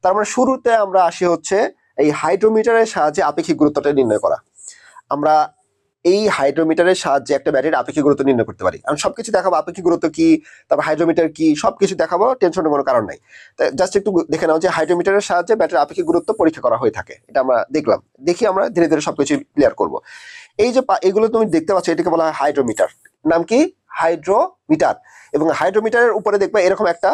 তার মানে শুরুতে আমরা আসি হচ্ছে এই হাইড্রোমিটারের সাহায্যে আপেক্ষিক গুরুত্বটা নির্ণয় করা। আমরা এই হাইড্রোমিটারের সাহায্যে একটা ব্যাটারির আপেক্ষিক গুরুত্ব নির্ণয় করতে পারি। আমি সবকিছু দেখাবো, আপেক্ষিক গুরুত্ব কি, তারপর হাইড্রোমিটার কি, সবকিছু দেখাবো, টেনশনের কোনো কারণ নাই। জাস্ট একটু দেখে নাও যে হাইড্রোমিটারের সাহায্যে ব্যাটারির আপেক্ষিক গুরুত্ব পরীক্ষা করা হয়ে থাকে, এটা আমরা দেখলাম। দেখি আমরা ধীরে ধীরে সবকিছু ক্লিয়ার করব। এই যে এগুলো তুমি দেখতে পাচ্ছ, এটাকে বলা হয় হাইড্রোমিটার। নাম কি? হাইড্রোমিটার। এবং হাইড্রোমিটারের উপরে দেখবে এরকম একটা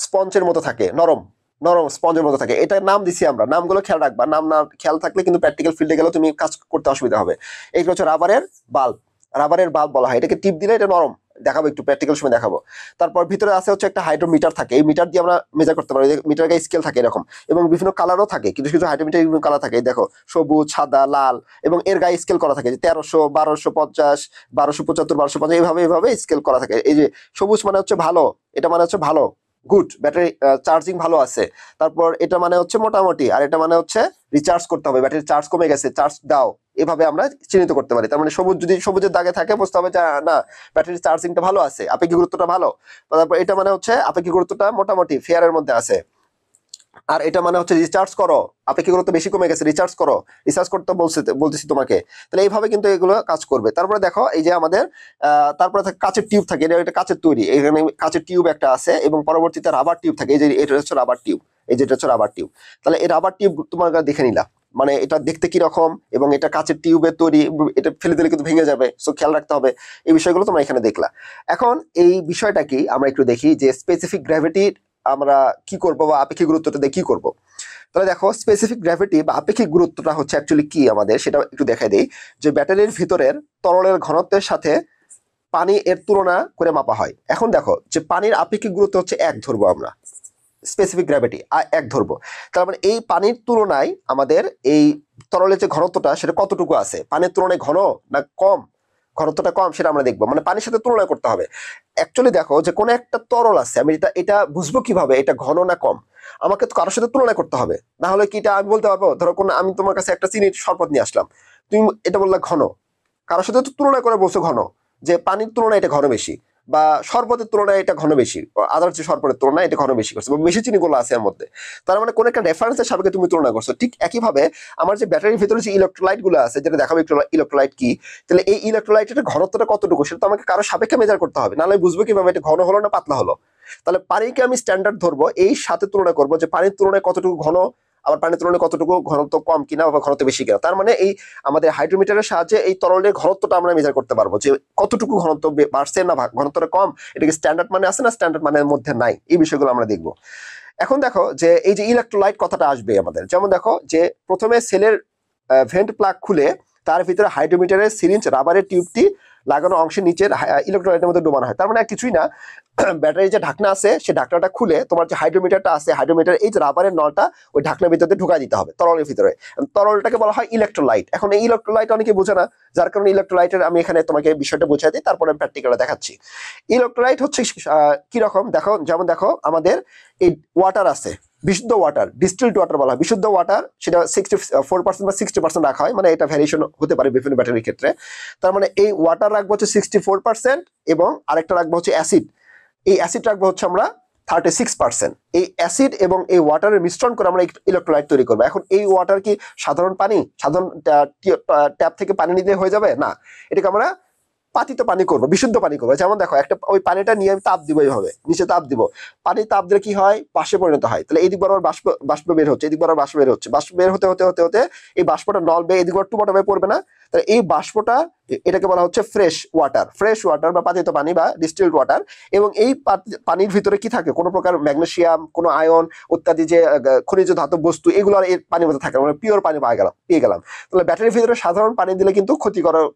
স্পঞ্জের মতো থাকে, নরম নরম স্পঞ্জের মতো থাকে। এটার নাম দিছি আমরা, নামগুলো খেয়াল রাখবা, নাম না খেয়াল থাকলে কিন্তু প্র্যাকটিক্যাল ফিল্ডে গেলেও তুমি কাজ করতে অসুবিধা হবে। এইটা হচ্ছে রাবারের বাল্ব, রাবারের বাল্ব বলা হয়। এটাকে টিপ দিলে এটা নরম, দেখাবো একটু প্র্যাকটিক্যাল সময় দেখাবো। তারপর ভিতরে আছে হচ্ছে একটা হাইড্রোমিটার থাকে, এই মিটার দিয়ে আমরা মেজার করতে পারি। মিটার গায়ে স্কেল থাকে এরকম, এবং বিভিন্ন কালারও থাকে, কিছু কিছু হাইড্রোমিটার বিভিন্ন কালার থাকে, দেখো সবুজ, সাদা, লাল, এবং এর গায়ে স্কেল করা থাকে 1300, 1250, 1275, 1250, এইভাবে এইভাবে স্কেল করা থাকে। এই যে সবুজ মানে হচ্ছে ভালো, এটা মানে হচ্ছে ভালো, গুড, ব্যাটারি চার্জিং ভালো আছে। তারপর এটা মানে হচ্ছে মোটামুটি, আর এটা মানে হচ্ছে রিচার্জ করতে হবে, ব্যাটারি চার্জ কমে গেছে, চার্জ দাও। এভাবে আমরা চিহ্নিত করতে পারি। তার মানে সবুজ, যদি সবুজের দাগে থাকে বুঝতে হবে যে না, ব্যাটারির চার্জিংটা ভালো আছে, আপেক্ষিক গুরুত্বটা ভালো। তারপর এটা মানে হচ্ছে আপেক্ষিক গুরুত্বটা মোটামুটি ফেয়ারের মধ্যে আছে। আর এটা মানে হচ্ছে রিচার্জ করো, আপেক্ষিক গুরুত্ব বেশি কমে গেছে, রিচার্জ করো, রিচার্জ করতে বলতেছি তোমাকে। তাহলে এইভাবে কিন্তু এগুলো কাজ করবে। তারপরে দেখো এই যে আমাদের তারপরে কাঁচের টিউব থাকে, এটা কাঁচের তৈরি, এখানে কাঁচের টিউব একটা আছে, এবং পরবর্তীতে রাবার টিউব থাকে। এই যে এটা হচ্ছে রাবার টিউব, এই যেটা হচ্ছে রাবার টিউব। তাহলে এই রাবার টিউব তোমার দেখে নিলাম, মানে এটা দেখতে কি রকম, এবং এটা কাঁচের টিউবের তৈরি, এটা ফেলে দিলে কিন্তু ভেঙে যাবে, সো খেয়াল রাখতে হবে। এই বিষয়গুলো তোমরা এখানে দেখলা। এখন এই বিষয়টা কি আমরা একটু দেখি যে স্পেসিফিক গ্র্যাভিটির আমরা কি করবো, বা আপেক্ষিক গুরুত্বটা দিয়ে কি করবো। তাহলে দেখো স্পেসিফিক গ্র্যাভিটি বা আপেক্ষিক গুরুত্বটা হচ্ছে অ্যাকচুয়ালি কি আমাদের, সেটা একটু দেখাই দেই। যে ব্যাটারির ভিতরের তরলের ঘনত্বের সাথে পানি এর তুলনা করে মাপা হয়। এখন দেখো যে পানির আপেক্ষিক গুরুত্ব হচ্ছে 1 ধরবো আমরা, স্পেসিফিক গ্র্যাভিটি 1 ধরবো। তার মানে এই পানির তুলনায় আমাদের এই তরলের যে ঘনত্বটা সেটা কতটুকু আছে, পানির তুলনায় ঘন না কম, ঘনত্বটা কম সেটা আমরা দেখবো, মানে পানির সাথে তুলনা করতে হবে। অ্যাকচুয়ালি দেখো যে কোনো একটা তরল আছে, আমি এটা বুঝবো কিভাবে এটা ঘন না কম, আমাকে তো কারোর সাথে তুলনা করতে হবে। না হলে কি এটা আমি বলতে পারবো, ধরো আমি তোমার কাছে একটা চিনির শরবত নিয়ে আসলাম, তুমি এটা বললে ঘন, কারোর সাথে তো তুলনা করে বলছো ঘন, যে পানির তুলনায় এটা ঘন বেশি, বা শরবতের তুলনায় এটা ঘন বেশি, আদার যে শরবতের তুলনায় এটা ঘন বেশি করছে, বা বেশি চিনিগুলো আছে এর মধ্যে। তার মানে কোন একটা রেফারেন্সের সাপেক্ষে তুমি তুলনা করছো। ঠিক একইভাবে আমার যে ব্যাটারির ভিতরে যে ইলেকট্রোলাইট গুলো আছে, যেটা দেখাবো ইলেকট্রোলাইট কি, তাহলে এই ইলেকট্রোলাইটের ঘনত্বটা কতটুকু সেটা তো আমাকে কারো সাপেক্ষে মেজার করতে হবে, নাহলে বুঝবো কিভাবে এটা ঘন হলো না পাতলা হলো। তাহলে পানিকে আমি স্ট্যান্ডার্ড ধরবো, এই সাথে তুলনা করবো যে পানির তুলনায় কতটুকু ঘন, আবার পানির তুলনায় কতটুকু ঘনত্ব কম কিনা বা ঘনত্ব বেশি কিনা। তার মানে এই আমাদের হাইড্রোমিটারের সাহায্যে এই তরলের ঘনত্বটা আমরা মেজার করতে পারবো, যে কতটুকু ঘনত্ব বাড়ছে না ঘনত্বটা কম, এটা কি স্ট্যান্ডার্ড মানে আছে না স্ট্যান্ডার্ড মানের মধ্যে নাই, এই বিষয়গুলো আমরা দেখবো। এখন দেখো যে এই যে ইলেকট্রোলাইট কথাটা আসবে আমাদের, যেমন দেখো যে প্রথমে সেলের ভেন্ট প্লাগ খুলে তার ভিতরে হাইড্রোমিটারের সিরিঞ্জ রাবারের টিউবটি লাগানো অংশের নিচের ইলেকট্রোলাইটের মধ্যে ডোবানো হয়। তার মানে কিছুই না, ব্যাটারির যে ঢাকনা আছে সেই ঢাকনাটা খুলে তোমার যে হাইড্রোমিটারটা আছে, হাইড্রোমিটার এই যে রাবারের নলটা ওই ঢাকনার ভিতরে ঢুকাই দিতে হবে তরলের ভিতরে। তরলটাকে বলা হয় ইলেকট্রোলাইট। এখন এই ইলেকট্রোলাইট অনেকে বোঝে না, যার কারণে ইলেকট্রোলাইটের আমি এখানে তোমাকে বিষয়টা বোঝাই দিই, তারপরে আমি প্র্যাকটিক্যালে দেখাচ্ছি। ইলেকট্রোলাইট হচ্ছে কি রকম, দেখো যেমন দেখো আমাদের এই ওয়াটার আছে, বিশুদ্ধ ওয়াটার, ডিস্টিলড ওয়াটার বলা হয় বিশুদ্ধ ওয়াটার, সেটা 64% বা 60% রাখা হয়, মানে এটা ভ্যারিয়েশন হতে পারে বিভিন্ন ব্যাটারির ক্ষেত্রে। তার মানে এই ওয়াটার রাখবো হচ্ছে 64%, এবং আরেকটা রাখবো হচ্ছে অ্যাসিড, এই অ্যাসিড রাখবো হচ্ছে আমরা 36%। এই অ্যাসিড এবং এই ওয়াটারের মিশ্রণ করে আমরা ইলেকট্রোলাইট তৈরি করবো। এখন এই ওয়াটার কি সাধারণ পানি, সাধারণ ট্যাপ থেকে পানি নিতে হয়ে যাবে না, এটাকে আমরা পাতিত পানি করবো, বিশুদ্ধ পানি করবো। যেমন দেখো একটা ওই পানিটা নিয়ে আমি তাপ দিব, এইভাবে নিচে তাপ দিব, পানি তাপ দিলে কি হয়, বাষ্পে পরিণত হয়। তাহলে এদিক বরাবর বাষ্প বাষ্প বের হচ্ছে, এদিক বরাবর বাষ্প বের হচ্ছে, বাষ্প বের হতে হতে হতে হতে এই বাষ্পটা নল বেয়ে এদিক টু বটমে পড়বে না। তাহলে এই বাষ্পটা, এটাকে বলা হচ্ছে ফ্রেশ ওয়াটার বা পাতিত পানি বা ডিস্টিলড ওয়াটার। এবং এই পানির ভিতরে কি থাকে, কোনো প্রকার ম্যাগনেসিয়াম, কোনো আয়ন ইত্যাদি যে খনিজ ধাতব বস্তু, এগুলো আর এর পানির মধ্যে থাকে, মানে পিওর পানি পেয়ে গেলাম। তাহলে ব্যাটারির ভিতরে সাধারণ পানি দিলে কিন্তু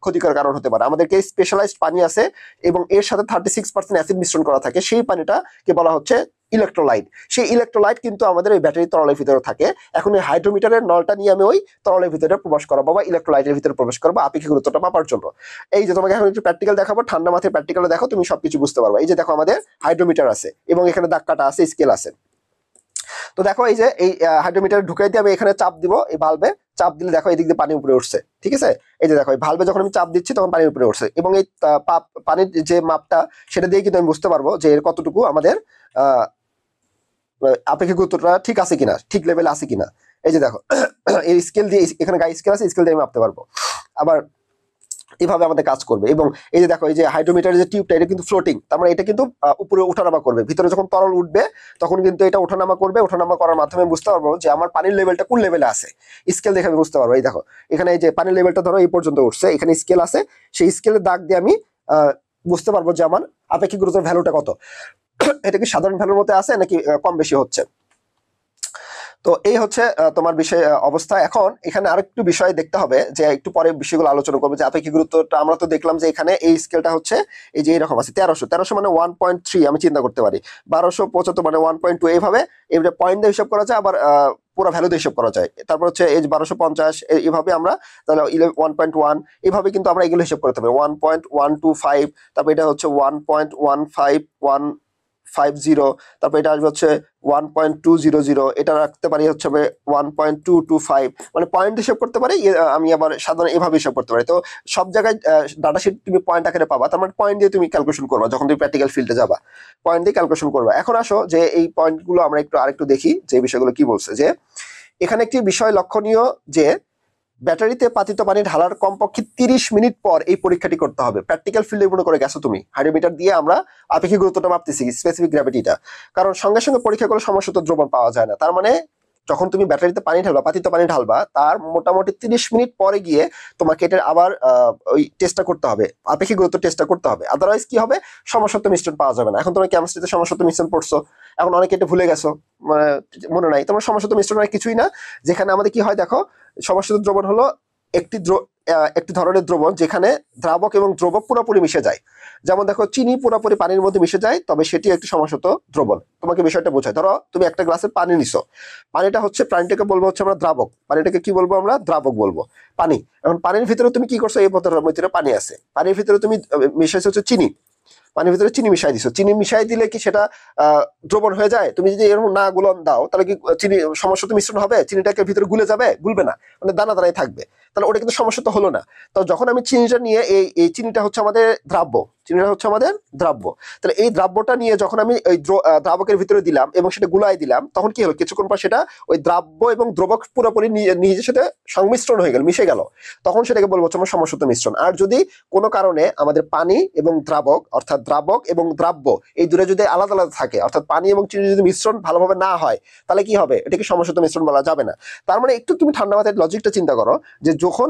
ক্ষতিকর কারণ হতে পারে। আমাদেরকে স্পেশালাইজড পানি আছে এবং এর সাথে 36% অ্যাসিড মিশ্রণ করা থাকে, সেই পানিটাকে বলা হচ্ছে ইলেকট্রোলাইট। সেই ইলেকট্রোলাইট কিন্তু আমাদের এই ব্যাটারি তরলের ভিতরে থাকে। এখন এই হাইড্রোমিটারের নলটা নিয়ে আমি ওই তরলের ভিতরে প্রবেশ করাবো বা ইলেকট্রোলাইটের ভিতরে প্রবেশ করবো আপেক্ষিক গুরুত্বটা মাপার জন্য। এই যে তোমাকে এখন একটু প্র্যাকটিক্যাল দেখাবো, ঠান্ডা মাথায় প্র্যাকটিক্যালে দেখো, তুমি সবকিছু বুঝতে পারবে। এই যে দেখো আমাদের হাইড্রোমিটার আছে এবং এখানে দাগ কাটা আছে, স্কেল আছে। তো দেখো এই যে এই হাইড্রোমিটার ঢুকাই দিয়ে আমি এখানে চাপ দিব, এই ভালভে চাপ দিলে দেখো এই দিক দিয়ে পানি উপরে উঠছে, ঠিক আছে। এই যে দেখো এই ভালভে যখন আমি চাপ দিচ্ছি তখন পানি উপরে উঠছে, এবং এই পানির যে মাপটা সেটা দিয়ে কিন্তু আমি বুঝতে পারবো যে এর কতটুকু আমাদের আপেক্ষিক গুরুত্বটা ঠিক আছে কিনা, ঠিক লেভেলে আছে কিনা। এই যে দেখো এই স্কেল দিয়ে, এখানে গায়ে স্কেল আছে, স্কেল দিয়ে আমি মাপতে পারবো। আবার এভাবে আমাদের কাজ করবে। এবং এই যে দেখো এই যে হাইড্রোমিটারের যে টিউবটা, এটা কিন্তু ফ্লোটিং, তার মানে এটা কিন্তু উপরে ওঠানামা করবে। ভিতরে যখন তরল উঠবে তখন কিন্তু এটা ওঠানামা করবে। ওঠানামা করার মাধ্যমে বুঝতে পারবো যে আমার পানির লেভেলটা কোন লেভেলে আছে। স্কেল দেখে আমি বুঝতে পারবো। এই দেখো এখানে এই যে পানির লেভেলটা ধরো এই পর্যন্ত উঠছে, এখানে স্কেল আছে, সেই স্কেলের দাগ দিয়ে আমি বুঝতে পারবো যে আমার আপেক্ষিক গুরুত্বের ভ্যালুটা কত। এটা কি সাধারণ ভ্যালুর মধ্যে আছে নাকি কম বেশি হচ্ছে। তো এই হচ্ছে তোমার বিষয় অবস্থা। এখন এখানে আরেকটু বিষয় দেখতে হবে, যে একটু পরে বিষয়গুলো আলোচনা করবো। যে আপেক্ষিক গুরুত্বটা আমরা তো দেখলাম যে এখানে এই স্কেলটা হচ্ছে এই যে এরকম আছে 1300 মানে 1.3 আমি চিন্তা করতে পারি, 1275 মানে 1.2, এইভাবে পয়েন্ট দিয়ে হিসাব করা যায়, আবার পুরো ভ্যালু দিয়ে হিসাব করা যায়। তারপর হচ্ছে এই 1250 এইভাবে আমরা তাহলে 1.1 এইভাবে কিন্তু আমরা এগুলো হিসাব করতে হবে। 1.125, তারপর এটা হচ্ছে 1.15150, তারপর এটা আসবে হচ্ছে 1.200, এটা রাখতে পারি হচ্ছে 1.225, মানে পয়েন্ট হিসাব করতে পারি। আমি আবার সাধারণ এভাবে হিসাব করতে পারি। তো সব জায়গায় ডাটা শিট তুমি পয়েন্ট আকারে পাবা, তার মানে পয়েন্ট দিয়ে তুমি ক্যালকুলেশন করবা। যখন তুমি প্র্যাকটিক্যাল ফিল্ডে যাবা পয়েন্ট দিয়ে ক্যালকুলেশন করবা। এখন আসো যে এই পয়েন্টগুলো আমরা আরেকটু দেখি যে বিষয়গুলো কি বলছে। যে এখানে একটি বিষয় লক্ষণীয়, যে ব্যাটারিতে পাতিত পানি ঢালার কমপক্ষে 30 মিনিট পর এই পরীক্ষাটি করতে হবে। প্র্যাকটিক্যাল ফিল্ডে মনে করে গেছো তুমি, হাইড্রোমিটার দিয়ে আমরা আপেক্ষিক গুরুত্বটা মাপতেছি, স্পেসিফিক গ্র্যাভিটিটা। কারণ সঙ্গে সঙ্গে পরীক্ষা করলে সমস্যা দ্রবণ পাওয়া যায় না। তার মানে যখন তুমি ব্যাটারিতে পানি ঢালবা, পাতিত পানি ঢালবা, তার মোটামুটি 30 মিনিট পরে গিয়ে তোমাকে এটার আবার ওই টেস্টটা করতে হবে, আপেক্ষিক গুরুত্ব টেস্টটা করতে হবে। আদারওয়াইজ কি হবে, সমসত্ব মিশ্রণ পাওয়া যাবে না। এখন তুমি কেমিস্ট্রিতে সমসত্ব মিশ্রণ পড়ছো, এখন অনেকে এটা ভুলে গেছো, মনে নাই তোমার। সমসত্ব মিশ্রণ আর কিছুই না, যেখানে আমাদের কি হয় দেখো, সমসত্ব দ্রবণ হলো একটি ধরনের দ্রবণ যেখানে দ্রাবক এবং দ্রবক পুরোপুরি মিশে যায়। যেমন দেখো চিনি পুরোপুরি পানির মধ্যে মিশে যায়, তবে সেটি একটি সমসত্ব দ্রবণ। তোমাকে বিষয়টা বোঝায়। ধরো তুমি একটা গ্লাসে পানি নিছো, পানিটা হচ্ছে, পানিটাকে বলবো হচ্ছে আমরা দ্রাবক, পানিটাকে কি বলবো আমরা, দ্রাবক বলবো, পানি। এখন পানির ভিতরে তুমি কি করছো, এই বোতলের ভিতরে পানি আছে, পানির ভিতরে তুমি মিশাইছো হচ্ছে চিনি, পানির ভিতরে চিনি মিশাই দিছো। চিনি মিশাই দিলে কি সেটা দ্রবণ হয়ে যায়? তুমি যদি এরকম না গুলন দাও তাহলে কি চিনি সমস্যা মিশ্রণ হবে? চিনিটাকে ভিতরে গুলে যাবে? গুলবে না, মানে দানা দানাই থাকবে। তাহলে ওটা কিন্তু সমস্যা তো হলো না। তো যখন আমি চিনিটা নিয়ে এই চিনিটা হচ্ছে আমাদের দ্রাব্য, চিনিটা হচ্ছে আমাদের দ্রাব্য, তাহলে এই দ্রাব্যটা নিয়ে যখন আমি ওই দ্রাবকের ভিতরে দিলাম এবং সেটা গুলাই দিলাম, তখন কি হলো, কিছুক্ষণ পর সেটা ওই দ্রাব্য এবং দ্রবক পুরোপুরি নিজের সাথে সংমিশ্রণ হয়ে গেল, মিশে গেল। তখন সেটাকে বলবো হচ্ছে আমার সমসত্ব মিশ্রণ। আর যদি কোনো কারণে আমাদের পানি এবং দ্রাবক, অর্থাৎ দ্রাবক এবং দ্রাব্য, এই দুটো যদি আলাদা আলাদা থাকে, অর্থাৎ পানি এবং চিনি যদি মিশ্রণ ভালোভাবে না হয়, তাহলে কি হবে, এটাকে সমসত্ব মিশ্রণ বলা যাবে না। তার মানে একটু তুমি ঠান্ডা মাথায় লজিকটা চিন্তা করো, যে যখন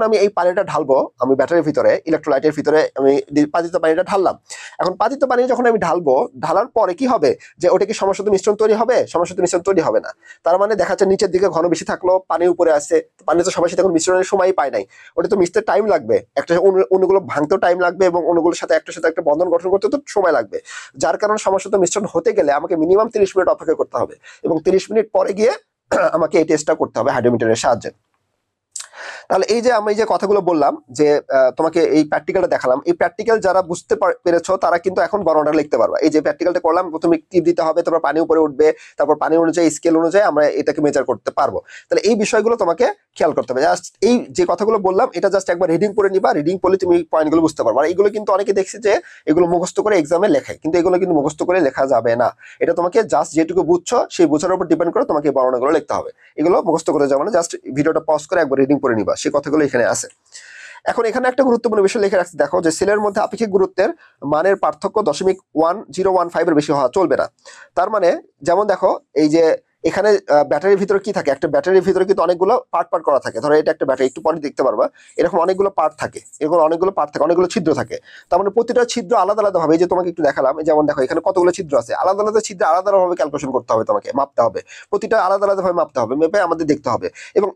আমি এই পানিটা ঢালবো, আমি ব্যাটারির ভিতরে ইলেকট্রোলাইটের ভিতরে আমি পাতিত পানিটা ঢাললাম। এখন পাতিত পানি যখন আমি ঢালবো, ঢালার পরে কি হবে, যে ওটা কি সমসত্ব মিশ্রণ তৈরি হবে? সমসত্ব মিশ্রণ তৈরি হবে না। তার মানে দেখা যাচ্ছে নিচের দিকে ঘন বেশি থাকলো, পানি উপরে আসছে, পানি তো সবার সাথে এখন মিশ্রণের সময় পায় নাই, ওটা তো মিশতে টাইম লাগবে, একটা অণুগুলো ভাঙতেও টাইম লাগবে এবং অণুগুলোর সাথে একটা বন্ধন গঠন করতে তো সময় লাগবে। যার কারণে সমসত্ব মিশ্রণ হতে গেলে আমাকে মিনিমাম 30 মিনিট অপেক্ষা করতে হবে, এবং 30 মিনিট পরে গিয়ে আমাকে এই টেস্টটা করতে হবে হাইড্রোমিটারের সাহায্যে। তাহলে এই যে আমি যে কথাগুলো বললাম, যে তোমাকে এই প্র্যাকটিক্যালটা দেখালাম, এই প্র্যাকটিক্যাল যারা বুঝতে পেরেছো তারা কিন্তু এখন বর্ণনাটা লিখতে পারবা। এই যে প্র্যাকটিক্যালটা করলাম, প্রথমে টিপ দিতে হবে, তারপর পানি উপরে উঠবে, তারপর পানি অনুযায়ী স্কেল অনুযায়ী আমরা এটাকে মেজার করতে পারবো। তাহলে এই বিষয়গুলো তোমাকে খেয়াল করতে হবে। জাস্ট এই যে কথাগুলো বললাম, এটা জাস্ট একবার রিডিং করে নিবা, রিডিং করলে তুমি পয়েন্টগুলো বুঝতে পারবা। আর এগুলো কিন্তু অনেকে দেখছি যে এগুলো মুখস্থ করে এক্সামে লেখায়, কিন্তু এগুলো কিন্তু মুখস্থ করে লেখা যাবে না। এটা তোমাকে জাস্ট যেটুকু বুঝছো সেই বোঝার উপর ডিপেন্ড করে তোমাকে এই বর্ণনাগুলো লিখতে হবে। এগুলো মুখস্থ করে যাবে না, জাস্ট ভিডিওটা পজ করে একবার রিডিং করে নিবা, সেই কথাগুলো এখানে আছে। এখন এখানে একটা গুরুত্বপূর্ণ বিষয় লিখে রাখছি, দেখো যে সেলের মধ্যে আপেক্ষিক গুরুত্বের মানের পার্থক্য 0.1015 এর বেশি হওয়া চলবে না। তার মানে যেমন দেখো এই যে এখানে ব্যাটারির ভিতরে কি থাকে, একটা ব্যাটারির ভিতরে কিন্তু অনেকগুলো পার্ট পার্ট করা থাকে। ধরো এটা একটা ব্যাটারি, একটু পরে দেখতে পারবা এরকম অনেকগুলো পার্ট থাকে, এগুলো অনেকগুলো পার্ট থাকে, অনেকগুলো ছিদ্র থাকে। তার মানে প্রতিটা ছিদ্র আলাদা আলাদা ভাবে, এই যে তোমাকে একটু দেখালাম, যেমন দেখো এখানে কতগুলো ছিদ্র আছে, আলাদা আলাদা ছিদ্র আলাদা ভাবে ক্যালকুলেশন করতে হবে, তোমাকে মাপতে হবে, প্রতিটা আলাদা আলাদা ভাবে মাপতে হবে, মেপে আমাদের দেখতে হবে। এবং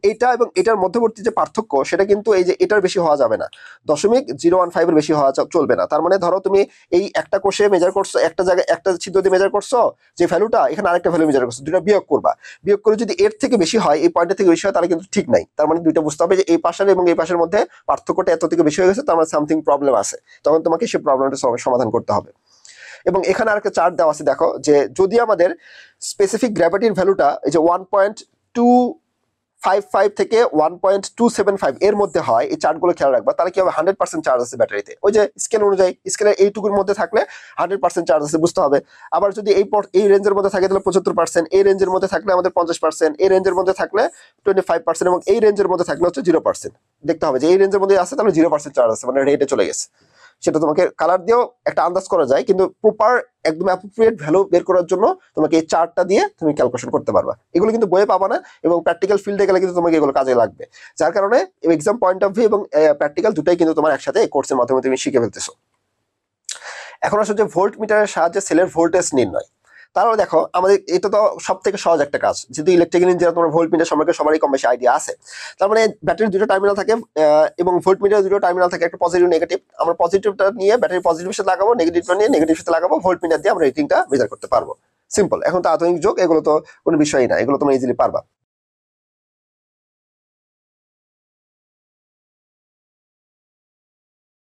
এটার মধ্যবর্তী যে পার্থক্য, সেটা কিন্তু এই যে এটার বেশি হওয়া যাবে না, 0.015 এর বেশি হওয়া চলবে না। তার মানে ধরো তুমি এই একটা কোষে মেজার করছো, একটা জায়গায় একটা ছিদ্র দিয়ে মেজার করছো যে ভ্যালুটা, এখানে আরেকটা ভ্যালু মেজার করছো, দুটো বিয়োগ করবা, বিয়োগ করে যদি এর থেকে বেশি হয়, এই পয়েন্টের থেকে বেশি হয়, তাহলে কিন্তু ঠিক নাই। তার মানে দুইটা বুঝতে হবে যে এই পাশের এবং এই পাশের মধ্যে পার্থক্যটা এত থেকে বেশি হয়ে গেছে, তার মানে সামথিং প্রবলেম আছে, তখন তোমাকে সেই প্রবলেমটা সমাধান করতে হবে। এবং এখানে আরেকটা চার্ট দেওয়া আছে, দেখো যে যদি আমাদের স্পেসিফিক গ্র্যাভিটির ভ্যালুটা এই যে 1.2 0.55 থেকে 1.275 এর মধ্যে হয়, এই চার্টগুলো খেয়াল রাখবা, তাহলে কি হবে 100% চার্জ আছে ব্যাটারিতে। ওই যে স্কেল অনুযায়ী, স্কেলের এইটুকুর মধ্যে থাকলে 100% চার্জ আছে বুঝতে হবে। আবার যদি এই রেঞ্জের মধ্যে থাকে তাহলে 75%, এই রেঞ্জের মধ্যে থাকলে আমাদের 50%, এই রেঞ্জের মধ্যে থাকলে 25% এবং এই রেঞ্জের মধ্যে থাকলে হচ্ছে 0%। দেখতে হবে যে এই রেঞ্জের মধ্যে আছে তাহলে 0% চার্জ আছে, মানে রেটে চলে গেছে। সেটা তোমাকে কালার দিয়েও একটা আন্দাজ করা যায়, কিন্তু প্রপার একদম অ্যাপ্রোপ্রিয়েট ভ্যালু বের করার জন্য তোমাকে এই চার্টটা দিয়ে তুমি ক্যালকুলেশন করতে পারবা। এগুলো কিন্তু বইয়ে পাবা না, এবং প্র্যাকটিক্যাল ফিল্ডে গেলে কিন্তু তোমাকে এগুলো কাজে লাগবে। যার কারণে এক্সাম পয়েন্ট অফ ভিউ এবং প্র্যাকটিক্যাল দুটাই কিন্তু তোমার একসাথে এই কোর্সের মাধ্যমে তুমি শিখে ফেলতেছো। এখন আসলে যে ভোল্ট মিটারের সাহায্যে সেলের ভোল্টেজ নির্ণয়, তাহলে দেখো আমাদের এটা তো সব থেকে সহজ একটা কাজ, যেহেতু ইলেকট্রিক্যাল ইঞ্জিনিয়ার তোমার ভোল্ট মিটার সম্পর্কে সবারই কম বেশি আইডিয়া আছে। তার মানে ব্যাটারির দুটো টার্মিনাল থাকে, এবং ভোল্ট মিটারের দুটো টার্মিনাল থাকে, একটা পজিটিভ নেগেটিভ। আমরা পজিটিভটা নিয়ে ব্যাটারি পজিটিভের সাথে লাগাবো, নেগেটিভটা নিয়ে নেগেটিভের সাথে লাগাবো, ভোল্ট মিটার দিয়ে আমরা রিডিংটা মেজার করতে পারবো। সিম্পল। এখন তো আধুনিক যুগ, এগুলো তো কোনো বিষয়ই না, এগুলো তোমরা ইজিলি পারবা।